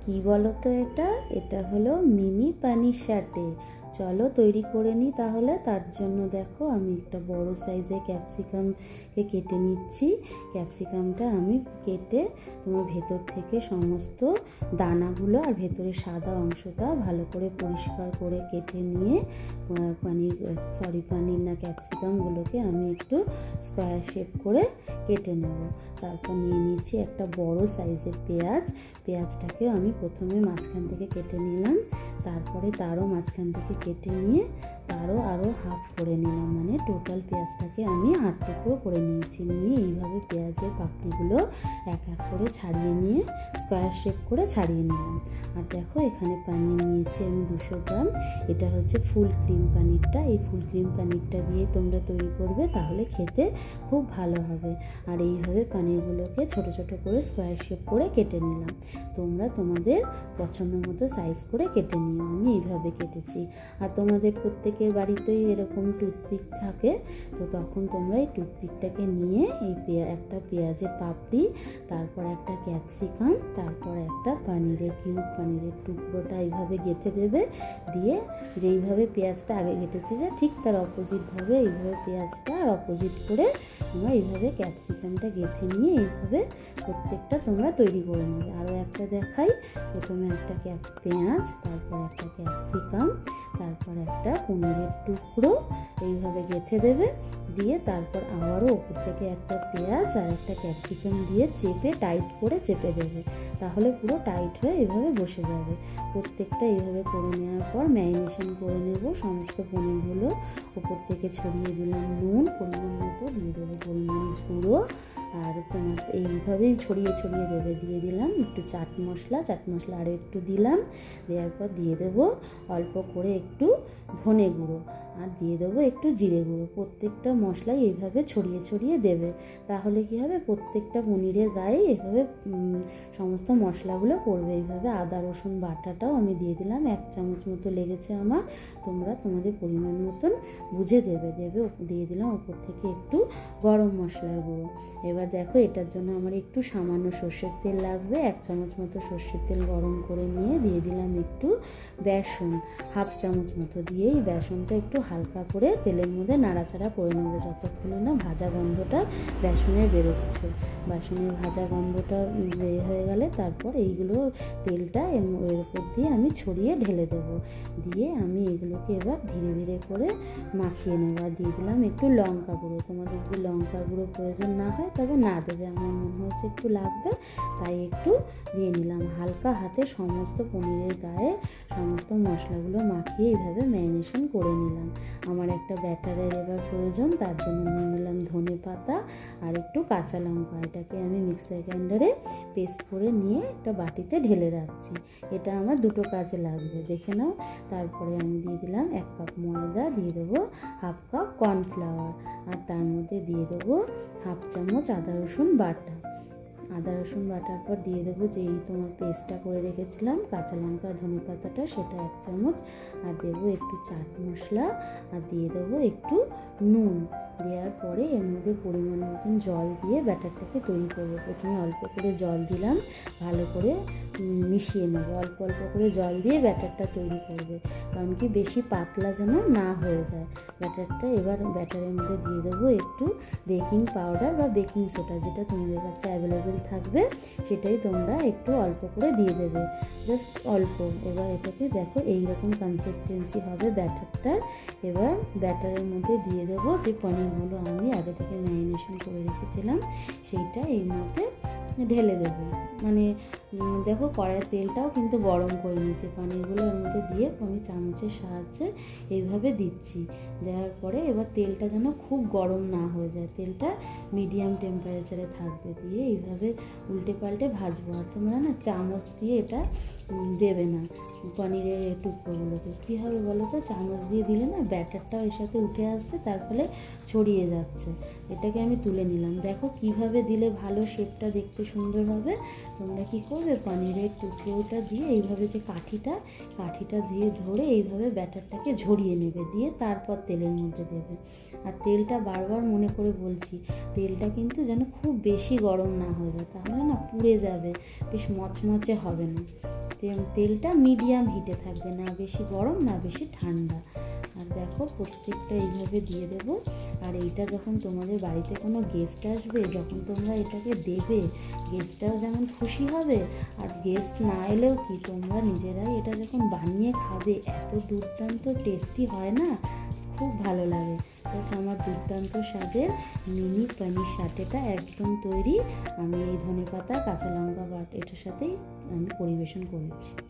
কি বলো তো, এটা হলো মিনি পানির সাটে। চলো তৈরি করে নিই তাহলে। তার জন্য দেখো আমি একটা বড় সাইজের ক্যাপসিকামকে কেটে নিচ্ছি। ক্যাপসিকামটা আমি কেটে তোমার ভেতর থেকে সমস্ত দানাগুলো আর ভেতরের সাদা অংশটা ভালো করে পরিষ্কার করে কেটে নিয়ে ক্যাপসিকামগুলোকে আমি একটু স্কোয়ার শেপ করে কেটে নেব। তারপর নিয়ে নিচ্ছি একটা বড় সাইজের পেঁয়াজটাকে আমি প্রথমে মাঝখান থেকে কেটে নিলাম, তারপরে তারও মাঝখান থেকে কেটে নিয়ে আরও হাফ করে নিলাম, মানে টোটাল পেঁয়াজটাকে আমি 8 টুকরো করে নিয়েছি। নিয়ে এইভাবে পেঁয়াজের পাপড়িগুলো এক এক করে ছাড়িয়ে নিয়ে স্কোয়ার শেপ করে ছাড়িয়ে নিলাম। আর দেখো এখানে পানির নিয়েছি আমি 200 গ্রাম। এটা হচ্ছে ফুল ক্রিম পানিরটা। এই ফুল ক্রিম পানিরটা দিয়ে তোমরা তৈরি করবে, তাহলে খেতে খুব ভালো হবে। আর এইভাবে পানিরগুলোকে ছোট ছোট করে স্কোয়ার শেপ করে কেটে নিলাম। তোমরা তোমাদের পছন্দ মতো সাইজ করে কেটে নিও। আমি এইভাবে কেটেছি। আর তোমাদের প্রত্যেকের বাড়িতেই এরকম টুথপিক থাকে, তো তখন তোমরা এই টুথপিকটাকে নিয়ে একটা পেঁয়াজের পাপড়ি, তারপর একটা ক্যাপসিকাম, তারপর একটা পানিরের টুকরোটা এইভাবে গেঁথে দেবে। দিয়ে যেইভাবে পেঁয়াজটা আগে কেটেছে যে ঠিক তার অপোজিটভাবে এইভাবে পেঁয়াজটা আর অপোজিট করে তোমরা এইভাবে ক্যাপসিকামটা গেঁথে নিয়ে এইভাবে প্রত্যেকটা তোমরা তৈরি করে নেবে। আরও একটা দেখাই। প্রথমে একটা পেঁয়াজ, তারপর একটা ক্যাপসিকাম, তারপর একটা পনিরের টুকরো এইভাবে গেঁথে দেবে। দিয়ে তারপর আবারও ওপর থেকে একটা পেঁয়াজ আর একটা ক্যাপসিকাম দিয়ে টাইট করে চেপে দেবে, তাহলে পুরো টাইট হয়ে এইভাবে বসে যাবে। প্রত্যেকটা এইভাবে করে নেওয়ার পর ম্যারিনেশন করে নেব সমস্ত পনিরগুলো। ওপর থেকে ছড়িয়ে দিলাম নুন, পরিমাণ মতো দিয়ে দেবো গোলমরিচ গুঁড়ো, আর তোমার এইভাবেই ছড়িয়ে দেবে। দিয়ে দিলাম একটু চাট মশলা আরও একটু দিলাম। দেওয়ার পর দিয়ে দেবো অল্প করে একটু ধনে গুঁড়ো, আর দিয়ে দেবো একটু জিরে গুঁড়ো। প্রত্যেকটা মশলাই এইভাবে ছড়িয়ে দেবে, তাহলে কি হবে, প্রত্যেকটা পনিরের গায়ে এইভাবে সমস্ত মশলাগুলো পড়বে। এইভাবে আদা রসুন বাটাটাও আমি দিয়ে দিলাম, 1 চামচ মতো লেগেছে আমার। তোমরা তোমাদের পরিমাণ মতন বুঝে দেবে। দিয়ে দিলাম ওপর থেকে একটু গরম মশলার গুঁড়ো। এবার দেখো এটার জন্য আমার একটু সামান্য সর্ষের তেল লাগবে। 1 চামচ মতো সর্ষের তেল গরম করে নিয়ে দিয়ে দিলাম একটু বেসন, 1/2 চামচ মতো। দিয়ে এই বেসনটা একটু হালকা করে তেলের মধ্যে নাড়াচাড়া করে নেবো, যতক্ষণে না ভাজা গন্ধটা বেসনের বেরোচ্ছে। বেসনের ভাজা গন্ধটা বের হয়ে গেলে তারপর এইগুলো তেলটা এর উপর দিয়ে আমি ছড়িয়ে ঢেলে দেবো। দিয়ে আমি এগুলোকে এবার ধীরে ধীরে করে মাখিয়ে নেবো। আর দিয়ে দিলাম একটু লঙ্কা গুঁড়ো। তোমাদের যদি লঙ্কা গুঁড়ো প্রয়োজন না হয় তবে না দেবে, আমার মনে হচ্ছে একটু লাগবে তাই একটু দিয়ে নিলাম। হালকা হাতে সমস্ত পনিরের গায়ে সমস্ত মশলাগুলো মাখিয়ে এইভাবে ম্যারিনেশন করে নিলাম। আমার একটা ব্যাটারের এবার প্রয়োজন, তার জন্য নিয়ে নিলাম ধনে পাতা আর একটু কাঁচা লঙ্কা। এটাকে আমি মিক্সার গ্রাইন্ডারে পেস্ট করে নিয়ে একটা বাটিতে ঢেলে রাখছি। এটা আমার 2টো কাজে লাগবে, দেখে নাও। তারপরে আমি দিয়ে দিলাম 1 কাপ ময়দা, দিয়ে দেবো 1/2 কাপ কর্নফ্লাওয়ার, আর তার মধ্যে দিয়ে দেবো 1/2 চামচ আদা রসুন বাটার পর দিয়ে দেবো যেই তোমার পেস্টটা করে রেখেছিলাম, কাঁচা লঙ্কা ধনে পাতাটা, সেটা 1 চামচ, আর দেবো একটু চাট মশলা, আর দিয়ে দেবো একটু নুন। দেওয়ার পরে এর মধ্যে পরিমাণ মতন জল দিয়ে ব্যাটারটাকে তৈরি করবো। প্রথমে অল্প করে জল দিলাম, ভালো করে মিশিয়ে নেবো। অল্প করে জল দিয়ে ব্যাটারটা তৈরি করবে, কারণ কি বেশি পাতলা যেন না হয়ে যায় ব্যাটারটা। এবার ব্যাটারের মধ্যে দিয়ে দেবো একটু বেকিং পাউডার বা বেকিং সোডা, যেটা তোমাদের কাছে অ্যাভেলেবেল থাকবে সেটাই তোমরা একটু অল্প করে দিয়ে দেবে, জাস্ট অল্প। এবার এটাকে দেখো এইরকম কনসিস্টেন্সি হবে ব্যাটারটার। এবার ব্যাটারের মধ্যে দিয়ে দেবো যে পনিরগুলো আমি আগে থেকে ম্যারিনেশন করে রেখেছিলাম, সেইটা এর মধ্যে ঢেলে দেবো। মানে দেখো কড়াইয়ের তেলটাও কিন্তু গরম করে নিয়েছি। পনিরগুলো এর মধ্যে দিয়ে আমি চামচের সাহায্যে এইভাবে দিচ্ছি। দেওয়ার পরে এবার তেলটা যেন খুব গরম না হয়ে যায়, তেলটা মিডিয়াম টেম্পারেচারে থাকবে। দিয়ে এইভাবে উল্টে পাল্টে ভাজবো। আর তোমরা না চামচ দিয়ে এটা দেবে না পনিরের টুকরোগুলোকে। কী হবে বলো তো, চামচ দিয়ে দিলে না ব্যাটারটাও এর সাথে উঠে আসছে, তার ফলে ছড়িয়ে যাচ্ছে। এটাকে আমি তুলে নিলাম। দেখো কিভাবে দিলে ভালো শেপটা দেখতে সুন্দর হবে। তোমরা কি করবে, পনিরের টুকরোটা দিয়ে এইভাবে যে কাঠিটা দিয়ে ধরে এইভাবে ব্যাটারটাকে ঝরিয়ে নেবে, দিয়ে তারপর তেলের মধ্যে দেবে। আর তেলটা বারবার মনে করে বলছি, তেলটা কিন্তু যেন খুব বেশি গরম না হয়ে যায়, তাহলে না পুড়ে যাবে, বেশ মচমচে হবে না। তেলটা মিডিয়াম হিটে থাকবে, না বেশি গরম না বেশি ঠান্ডা। আর দেখো প্রত্যেকটা এইভাবে দিয়ে দেবো। আর এইটা যখন তোমাদের বাড়িতে কোনো গেস্ট আসবে, যখন তোমরা এটাকে দেবে, গেস্টটাও যেমন খুশি হবে, আর গেস্ট না এলেও কি তোমরা নিজেরাই এটা যখন বানিয়ে খাবে, এত দুর্দান্ত টেস্টি হয় না, খুব ভালো লাগে। তো আমার দুর্দান্ত স্বাদের মিনি পনির সাটেটা একদম তৈরি। আমি এই ধনেপাতা কাঁচা লঙ্কা বাট এটার সাথেই আমি পরিবেশন করেছি।